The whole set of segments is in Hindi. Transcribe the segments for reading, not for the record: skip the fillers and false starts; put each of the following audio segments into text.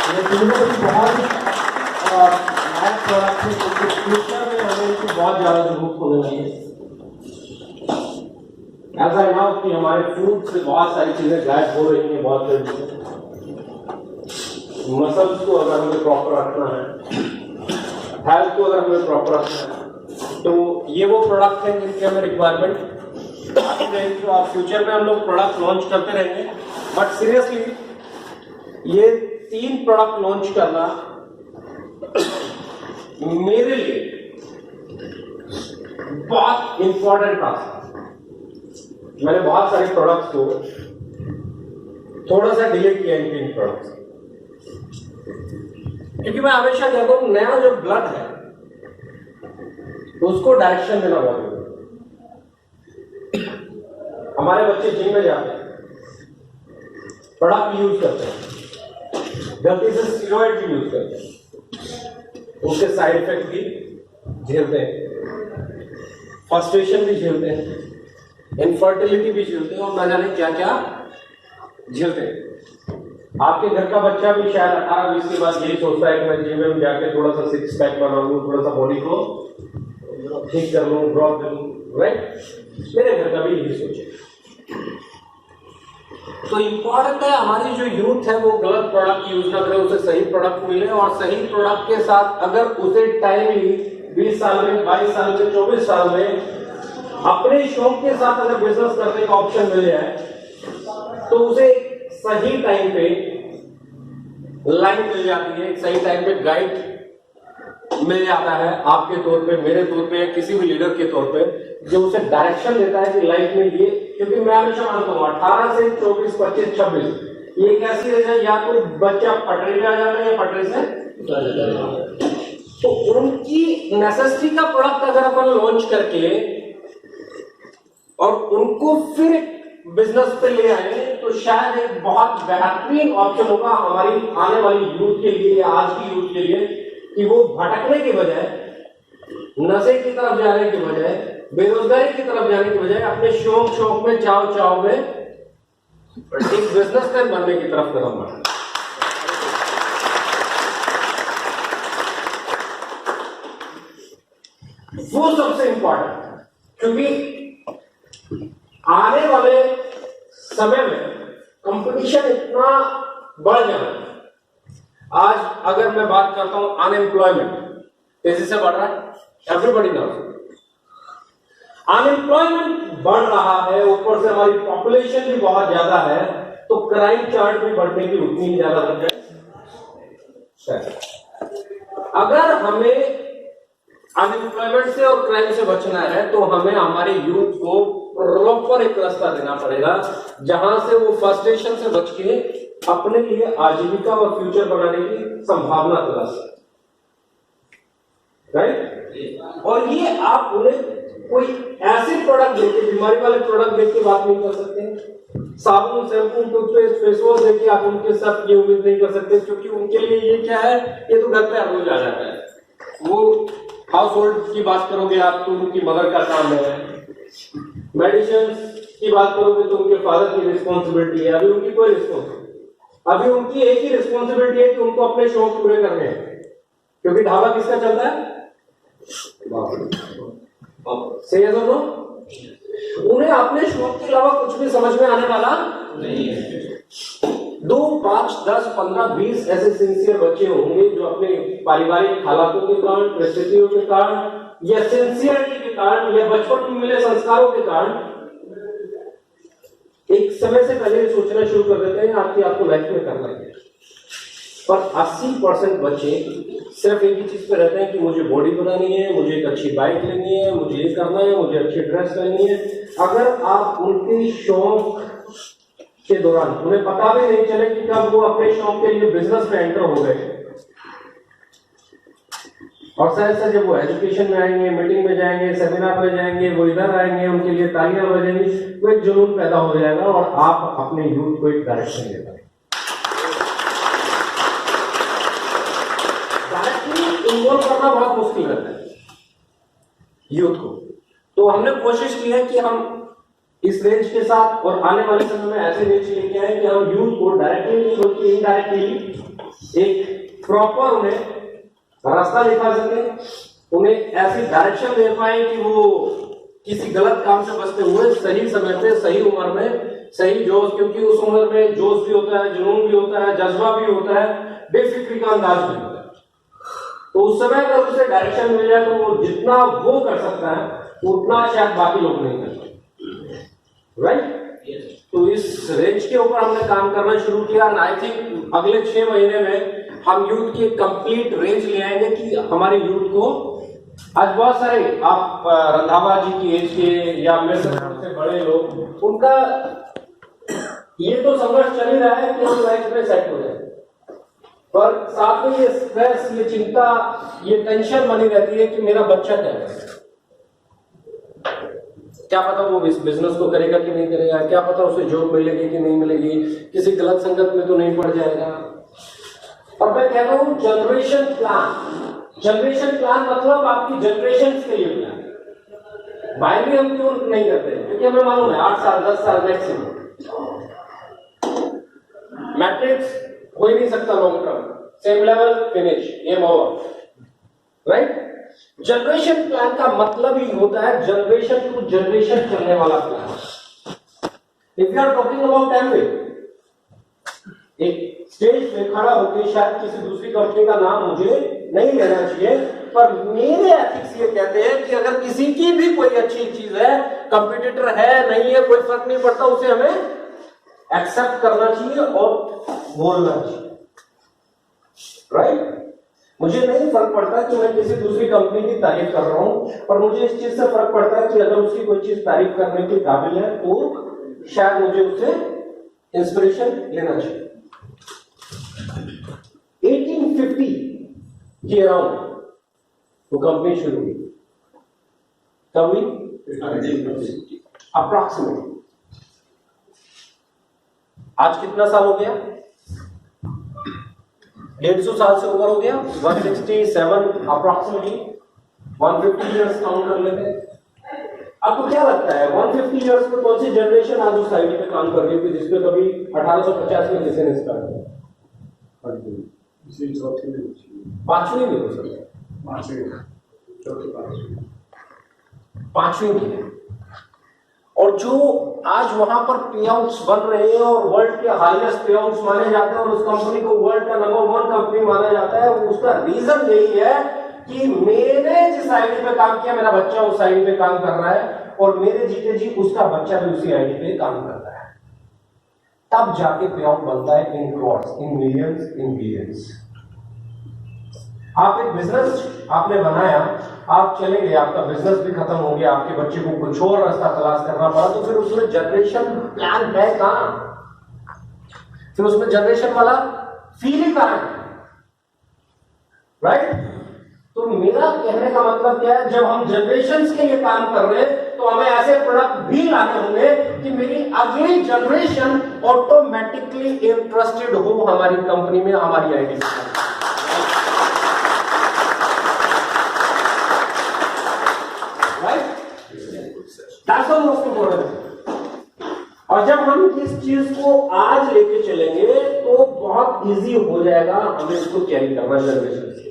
ये तीनों भी बहुत नए प्रोडक्ट है, क्योंकि फ्यूचर में हमें इनकी बहुत ज़्यादा जरूरत होने वाली है। ऐसा है ना कि हमारे फूड से बहुत सारी चीज़ें गायब हो रही हैं बहुत जल्दी से। मसल्स को अगर हमें प्रॉपर रखना है, हेल्थ को अगर हमें प्रॉपर रखना है, तो ये वो प्रोडक्ट हैं जिनकी हमें रिक्वायरमेंट आती रहेगी और फ्यूचर में हम लोग प्रोडक्ट लॉन्च करते रहेंगे। बट सीरियसली ये 3 प्रोडक्ट लॉन्च करना मेरे लिए बहुत इंपॉर्टेंट टास्क है। मैंने बहुत सारे प्रोडक्ट्स को थोड़ा सा डिले किया इन 3 प्रोडक्ट्स, क्योंकि मैं हमेशा कहता हूं नया जो ब्लड है उसको डायरेक्शन देना बहुत जरूरी है। हमारे बच्चे जिम में जाते हैं, प्रोडक्ट यूज करते हैं, गलती से स्टेरॉइड भी यूज करते हैं, उसके साइड इफेक्ट भी झेलते हैं, फ्रस्ट्रेशन भी झेलते हैं, इनफर्टिलिटी भी झेलते हैं और न जाने क्या क्या झेलते हैं। आपके घर का बच्चा भी शायद 18-20 के बाद यही सोचता है कि मैं जिम में जाके थोड़ा सा 6 पैक बना लूं, थोड़ा सा बॉडी को ठीक कर लूं, ग्रोथ कर लूं, राइट? मेरे घर का भी यही सोचे। तो इंपॉर्टेंट है हमारी जो यूथ है वो गलत प्रोडक्ट यूज ना करे, उसे सही प्रोडक्ट मिले और सही प्रोडक्ट के साथ अगर उसे टाइमली 20 साल में, 22 साल में, 24 साल में अपने शौक के साथ अगर बिजनेस करने का ऑप्शन मिल जाए तो उसे सही टाइम पे लाइन मिल जाती है, सही टाइम पे गाइड मिल जाता है, आपके तौर पे, मेरे तौर पे, किसी भी लीडर के तौर पे, जो उसे डायरेक्शन देता है कि लाइफ में ये। क्योंकि मैं हमेशा मानता हूँ 18 से 24, 25, 26 ये एक ऐसी एज है, या तो बच्चा पटरी पे आ जाता है या पटरी से, तो उनकी नेसेसिटी का प्रोडक्ट अगर अपन लॉन्च करके और उनको फिर बिजनेस पे ले आए तो शायद एक बहुत बेहतरीन ऑप्शन होगा हमारी आने वाली यूथ के लिए, आज की यूथ के लिए, कि वो भटकने के बजाय, नशे की तरफ जाने के बजाय, बेरोजगारी की तरफ जाने के बजाय अपने शौक में, चाव में एक बिजनेसमैन बनने की तरफ कदम बढ़े। वो सबसे इंपॉर्टेंट, क्योंकि आने वाले समय में कंपटीशन इतना बढ़ जाना है। आज अगर मैं बात करता हूं अनएम्प्लॉयमेंट तेजी से बढ़ रहा है, एवरीबॉडी नोस अनएम्प्लॉयमेंट बढ़ रहा है, ऊपर से हमारी पॉपुलेशन भी बहुत ज्यादा है, तो क्राइम चार्ट भी बढ़ने की उतनी ही ज्यादा बढ़ जाए। अगर हमें अनएम्प्लॉयमेंट से और क्राइम से बचना है तो हमें हमारे यूथ को प्रॉपर एक रास्ता देना पड़ेगा जहां से वो फ्रस्ट्रेशन से बच के अपने लिए आजीविका और फ्यूचर बनाने की संभावना तलाश है, राइट? और ये आप उन्हें कोई ऐसे प्रोडक्ट देके, बीमारी वाले प्रोडक्ट देके बात नहीं कर सकते। साबुन, शैम्पू, टूथपेस्ट, फेस वॉश देके आप उनके साथ ये उम्मीद नहीं कर सकते, क्योंकि उनके लिए ये क्या है, ये तो घर पे हर रोज आ जाता है। वो हाउस होल्ड की बात करोगे आप तो उनकी मदर का काम है, मेडिसिन की बात करोगे तो उनके फादर की रिस्पॉन्सिबिलिटी है। अभी उनकी कोई रिस्पॉन्सिबिलिटी, अभी उनकी एक ही रिस्पॉन्सिबिलिटी है कि उनको अपने शौक पूरे करने हैं, क्योंकि ढाबा किसका चलता है? सही है दोनों? उन्हें अपने शौक के अलावा कुछ भी समझ में आने वाला नहीं है। 2, 5, 10, 15, 20 ऐसे सिंसियर बच्चे होंगे जो अपने पारिवारिक हालातों के कारण, परिस्थितियों के कारण, या सिंसियरिटी के कारण, या बचपन में मिले संस्कारों के कारण एक समय से पहले सोचना शुरू कर देते हैं आपको लाइफ में करना है। पर 80% बच्चे सिर्फ एक ही चीज पे रहते हैं कि मुझे बॉडी बनानी है, मुझे एक अच्छी बाइक लेनी है, मुझे ये करना है, मुझे अच्छी ड्रेस पहननी है। अगर आप उनके शौक के दौरान उन्हें पता भी नहीं चले कि कब वो अपने शौक के लिए बिजनेस में एंटर हो गए, और शायद जब वो एजुकेशन में आएंगे, मीटिंग में जाएंगे, सेमिनार में जाएंगे, वो इधर आएंगे, उनके लिए तालियां बजेंगी, वो एक जुनून पैदा हो जाएगा और आप अपने यूथ को एक डायरेक्शन दे पाएंगे। डायरेक्टली इन्वॉल्व करना बहुत मुश्किल रहता है यूथ को। तो हमने कोशिश की है कि हम इस रेंज के साथ और आने वाले समय में ऐसे रेंज लेके आए कि हम यूथ को डायरेक्टली नहीं बल्कि इनडायरेक्टली एक प्रॉपर उन्हें रास्ता दिखा सके, उन्हें ऐसी डायरेक्शन दे पाए कि वो किसी गलत काम से बचते हुए सही समय पे सही उम्र में सही जोश, क्योंकि उस उम्र में जोश भी होता है, जुनून भी होता है, जज्बा भी होता है, बेफिक्री का अंदाज भी होता है। तो उस समय अगर उसे डायरेक्शन मिल जाए तो वो जितना वो कर सकता है उतना शायद बाकी लोग नहीं कर सकते, राइट? तो इस रेंज के ऊपर हमने काम करना शुरू किया। आई थिंक अगले 6 महीने में हम यूथ की कंप्लीट रेंज ले आएंगे कि हमारे यूथ को, आज बहुत सारे आप रंधावा जी की एज के या मेरे से बड़े लोग, उनका ये तो संघर्ष चल ही रहा है कि हम लाइफ में सेट हो जाए, पर साथ में ये स्ट्रेस, ये चिंता, ये टेंशन बनी रहती है कि मेरा बच्चा क्या है, क्या पता वो इस बिजनेस को करेगा कि नहीं करेगा, क्या पता उसे जॉब मिलेगी कि नहीं मिलेगी, किसी गलत संगत में तो नहीं पड़ जाएगा। और मैं कह रहा हूं जनरेशन प्लान। जनरेशन प्लान मतलब आपकी जनरेशन के लिए प्लान। बाइनरी हम क्यों नहीं करते? क्योंकि हमें मालूम है 8 साल 10 साल मैक्सिमम, मैट्रिक्स हो ही नहीं सकता long term, same level finish, game over, right? Generation plan का मतलब ही होता है जनरेशन टू जनरेशन चलने वाला plan. If you are talking about Amway, एक स्टेज पे खड़ा होकर, शायद किसी दूसरी कंपनी का नाम मुझे नहीं लेना चाहिए, पर मेरे एथिक्स ये कहते हैं कि अगर किसी की भी कोई अच्छी चीज है, कंपटीटर है नहीं है, कोई फर्क नहीं पड़ता, उसे हमें एक्सेप्ट करना चाहिए और बोलना चाहिए, राइट? मुझे नहीं फर्क पड़ता कि मैं किसी दूसरी कंपनी की तारीफ कर रहा हूं, पर मुझे इस चीज से फर्क पड़ता है कि अगर उसकी कोई चीज तारीफ करने के काबिल है तो शायद मुझे उससे इंस्पिरेशन लेना चाहिए। 1850 के अराउंड वो कंपनी शुरू हुई, कब हुई? अप्रॉक्सीमेटली। आज कितना साल हो गया? 150 साल से ऊपर हो गया, 167 अप्रॉक्सीमेटली, 150 इयर्स काउंट कर लेते हैं। आपको क्या लगता है 150 इयर्स में कौन सी जनरेशन आज उस आईडी पे काम कर रही है जिसमें कभी 1850 में किसी ने स्टार्ट किया? पांचवी में हो सकता है, पांचवी में। और जो आज वहां पर पे आउट्स बन रहे हैं और वर्ल्ड के हाईएस्ट पे आउट्स माने जाते हैं और उस कंपनी को वर्ल्ड का नंबर 1 कंपनी माना जाता है, उसका रीजन यही है कि मैंने जिस आईडी पे काम किया, मेरा बच्चा उस आईडी पे काम कर रहा है और मेरे जीते जी उसका बच्चा भी उसी आईडी पे काम करता है। तब जाके पे आउट बनता है in crores, in millions, in billions. आप एक बिजनेस आपने बनाया, आप चले गए, आपका बिजनेस भी खत्म हो गया, आपके बच्चे को कुछ और रास्ता तलाश करना पड़ा, तो फिर उसमें जनरेशन प्लान है कहां? फिर उसमें जनरेशन वाला फील ही कहां है, राइट? तो मेरा कहने का मतलब क्या है, जब हम जनरेशंस के लिए काम कर रहे हैं तो हमें ऐसे प्रोडक्ट भी लाने होंगे कि मेरी अगली जनरेशन ऑटोमेटिकली इंटरेस्टेड हो हमारी कंपनी में, हमारी आईडी में। That's the most important thing। और जब हम इस चीज को आज लेके चलेंगे तो बहुत इजी हो जाएगा हमें इसको कैरी करना जनरेशन से।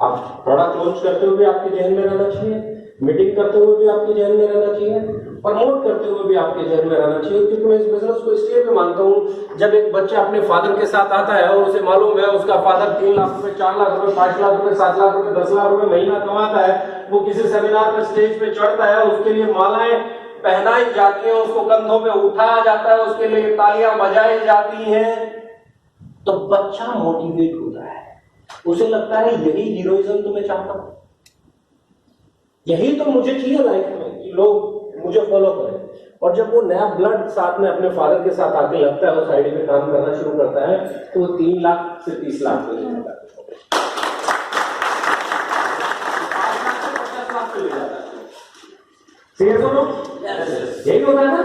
आप प्रोडक्ट लॉन्च करते हुए आपके जहन में रहना चाहिए, मीटिंग करते हुए भी आपके जहन में रहना चाहिए, प्रमोट करते हुए भी आपके जहन में रहना चाहिए। क्योंकि मैं इस बिजनेस को इसलिए भी मानता हूं, जब एक बच्चा अपने फादर के साथ आता है और उसे मालूम है उसका फादर 3 लाख रुपए, 4 लाख रुपए, 5 लाख रुपए, 7 लाख रुपए, 10 लाख रुपए महीना कमाता है, वो किसी सेमिनार पर स्टेज पे चढ़ता है, उसके लिए मालाएं पहनाई जाती हैं, उसको कंधों पे उठाया जाता है, उसके लिए तालियां बजाई जाती हैं, तो बच्चा मोटिवेट होता है। उसे लगता है यही हीरोइज्म तो मैं चाहता हूं, यही तो मुझे चाहिए लाइफ में कि लोग मुझे फॉलो करें। और जब वो नया ब्लड साथ में अपने फादर के साथ आके लगता है, उस आईडी पे काम करना शुरू करता है, तो वो 3 लाख से 30 लाख पे ले जाता है, 5 लाख से 50 लाख पे ले जाता है। यही होता है ना?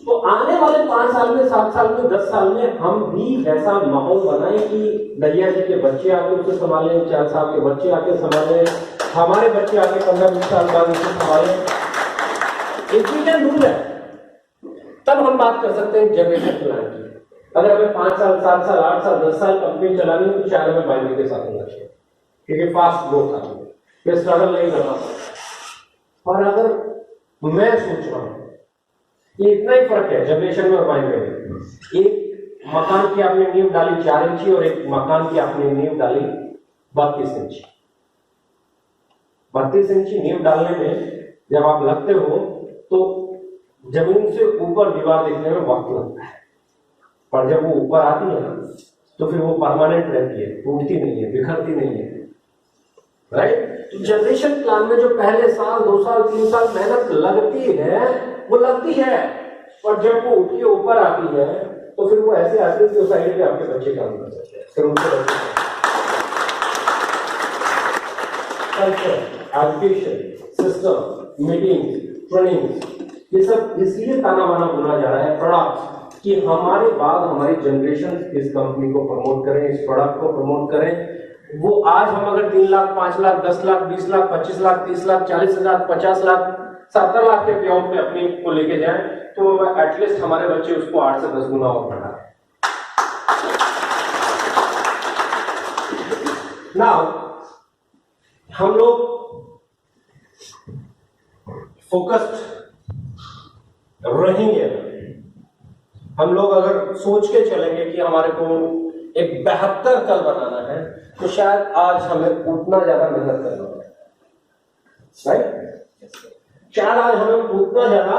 तो आने वाले 5 साल में, 7 साल में, 10 साल में हम भी वैसा माहौल बनाए कि दैया जी के बच्चे आके उसे संभालें, 4 साल के बच्चे आके संभालें, हमारे बच्चे आके 15-20 साल बाद उसे संभालें। If we can do that, तब हम बात कर सकते हैं जनरेशन प्लान की। अगर हमें 5 साल 7 साल 8 साल 10 साल कंपनी चलानी है तो शायद हमें बाइनरी के साथ होना चाहिए, क्योंकि फास्ट ग्रोथ आती है, ये स्ट्रगल नहीं करना पड़ता। और अगर मैं सोच रहा हूं कि इतना ही फर्क है जनरेशन में और बाइनरी में, एक मकान की आपने नींव डाली 4 इंची और एक मकान की आपने नींव डाली 32 इंची। 32 इंची नींव डालने में जब आप लगते हो तो जमीन से ऊपर दीवार देखने में वक्त लगता है, पर जब वो ऊपर आती है ना तो फिर वो परमानेंट रहती है, टूटती नहीं है, बिखरती नहीं है, राइट। तो जनरेशन प्लान में जो पहले साल 2 साल 3 साल मेहनत लगती है वो लगती है, पर जब वो उठ के ऊपर आती है तो फिर वो ऐसे आती है कि उस साइड पे आपके बच्चे काम कर सकते हैं, फिर उनके बच्चे culture, education system, meeting, training, ये सब इसलिए ताना बाना बोला जा रहा है प्रोडक्ट, कि हमारे बाद हमारी जनरेशन इस कंपनी को प्रमोट करें, इस प्रोडक्ट को प्रमोट करें। वो आज हम अगर 3 लाख 5 लाख 10 लाख 20 लाख 25 लाख 30 लाख 40 लाख 50 लाख 70 लाख के पेआउट पे अपनी को लेके जाएं तो एटलीस्ट हमारे बच्चे उसको 8 से 10 गुना और बढ़ा। नाउ हम लोग फोकस्ड रहेंगे, हम लोग अगर सोच के चलेंगे कि हमारे को एक बेहतर कल बनाना है तो शायद आज हमें उतना ज्यादा मेहनत करना पड़ेगा, राइट। शायद आज हमें उतना ज्यादा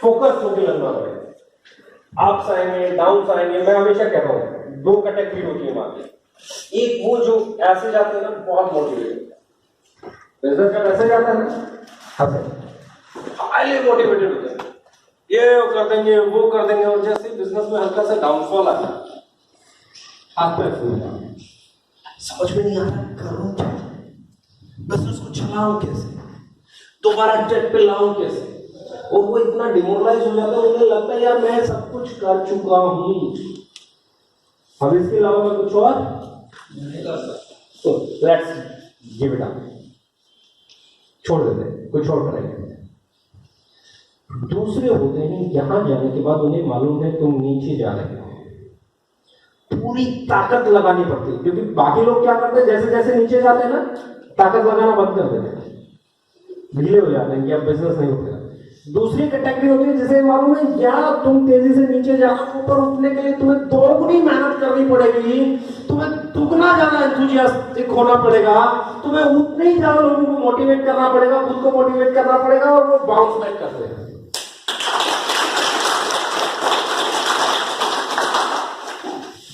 फोकस होकर लगना पड़ेगा। अप्स आएंगे, डाउन्स आएंगे। मैं हमेशा कह रहा हूं 2 कैटेगरी होती है मार्केट, एक वो जो ऐसे जाते हैं ना बहुत मोटिवेटेड, बिजनेस जब ऐसे जाता है ना हाईली मोटिवेटेड होते हैं, ये कर देंगे वो कर देंगे, और जैसे बिजनेस में हल्का सा डाउनफॉल आता है हाथ में फूल जाता है, समझ में नहीं आ रहा करूं क्या, बिजनेस को चलाऊं कैसे, दोबारा ट्रैक पे लाऊं कैसे, और वो इतना डिमोरलाइज हो जाता है, उन्हें लगता है यार मैं सब कुछ कर चुका हूं, अब इसके अलावा मैं कुछ और नहीं कर सकता, तो लेट्स गिव इट अप, छोड़ देते हैं, कुछ और करेंगे। दूसरे होते हैं यहां जाने के बाद उन्हें मालूम है तुम नीचे जा रहे हो, पूरी ताकत लगानी पड़ती है, क्योंकि बाकी लोग क्या करते हैं जैसे जैसे नीचे जाते हैं ना ताकत लगाना बंद कर देते हैं, ढीले हो जाते हैं कि अब बिजनेस नहीं होता। दूसरी कैटेगरी होती है जिसे मालूम है यार तुम तेजी से नीचे जाना, ऊपर उठने के लिए तुम्हें दोगुनी मेहनत करनी पड़ेगी, तुम्हें दुगना ज्यादा एंथुसियास्टिक होना पड़ेगा, तुम्हें उतने ही ज्यादा लोगों को मोटिवेट करना पड़ेगा, खुद को मोटिवेट करना पड़ेगा, और वो बाउंस बैक कर देगा।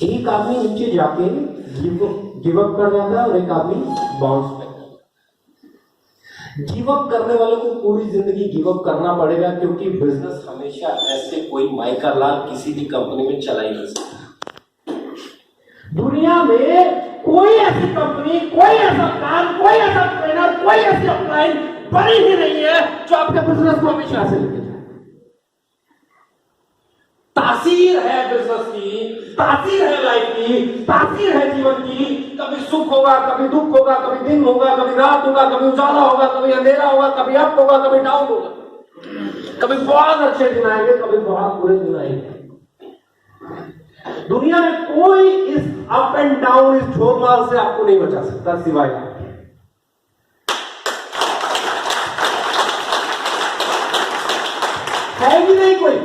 एक आदमी नीचे जाके गिव अप कर जाता है और एक आदमी बाउंस बैक। गिव अप करने वाले को पूरी जिंदगी गिव अप करना पड़ेगा, क्योंकि बिजनेस हमेशा ऐसे कोई माइका लाल किसी भी कंपनी में चला ही नहीं सकता। दुनिया में कोई ऐसी कंपनी, कोई ऐसा प्लान, कोई ऐसा ट्रेनर, कोई ऐसी अपलाइन बनी ही नहीं है जो आपके बिजनेस को हमेशा ऐसे लेके जाए। तासीर है बिजनेस की, तासीर है लाइफ की, तासीर है जीवन की। कभी सुख होगा, कभी दुख होगा, कभी दिन होगा, कभी रात होगा, कभी उजाला होगा, कभी अंधेरा होगा, कभी अप होगा, कभी डाउन होगा, कभी बहुत अच्छे दिन आएंगे, कभी बहुत बुरे दिन आएंगे। दुनिया में कोई इस अप एंड डाउन, इस झोलमाल से आपको नहीं बचा सकता सिवाय आपके। है भी नहीं कोई।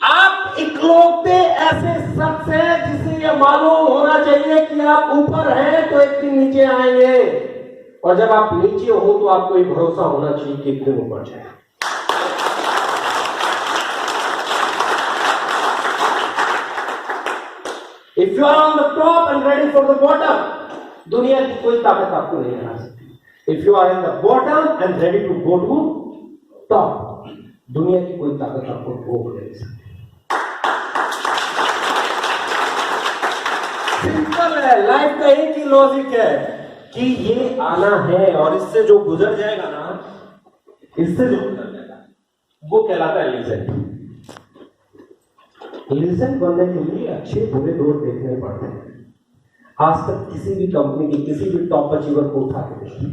आप इकलौते ऐसे शख्स हैं जिसे यह मालूम होना चाहिए कि आप ऊपर हैं तो एक दिन नीचे आएंगे, और जब आप नीचे हो तो आपको एक भरोसा होना चाहिए कि एक दिन ऊपर जाए। If you are on the top and ready for the bottom, दुनिया की कोई ताकत आपको नहीं हरा सकती। If you are in the bottom and ready to go to top, दुनिया की कोई ताकत आपको रोक नहीं सकती। सिंपल है, लाइफ का एक ही लॉजिक है कि ये आना है, और इससे जो गुजर जाएगा ना, इससे जो गुजर जाएगा वो कहलाता है लीजेंड। लीजेंड बनने के लिए अच्छे बुरे दौर देखने पड़ते हैं। आज तक किसी भी कंपनी की किसी भी टॉप अचीवर को उठा के देखिए,